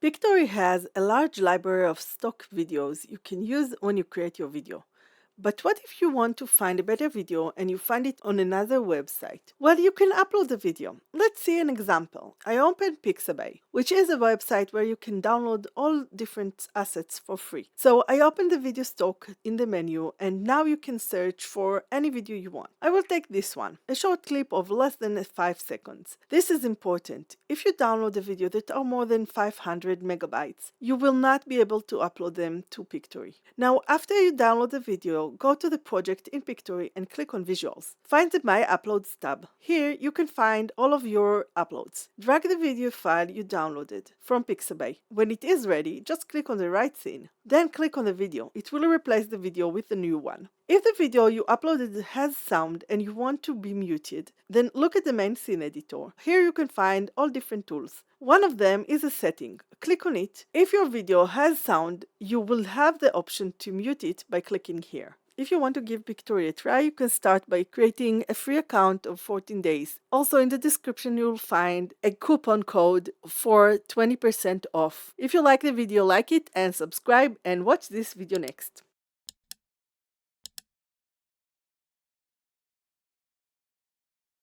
Pictory has a large library of stock videos you can use when you create your video. But what if you want to find a better video and you find it on another website? Well, you can upload the video. Let's see an example. I opened Pixabay, which is a website where you can download all different assets for free. So I opened the video stock in the menu and now you can search for any video you want. I will take this one, a short clip of less than 5 seconds. This is important. If you download a video that are more than 500 megabytes, you will not be able to upload them to Pictory. Now, after you download the video, go to the project in Pictory and click on Visuals. Find the My Uploads tab. Here you can find all of your uploads. Drag the video file you downloaded from Pixabay. When it is ready, just click on the right scene. Then click on the video. It will replace the video with the new one. If the video you uploaded has sound and you want to be muted, then look at the main scene editor. Here you can find all different tools. One of them is a setting. Click on it. If your video has sound, you will have the option to mute it by clicking here. If you want to give Pictory a try, you can start by creating a free account of 14 days. Also in the description you'll find a coupon code for 20% off. If you like the video, like it and subscribe and watch this video next.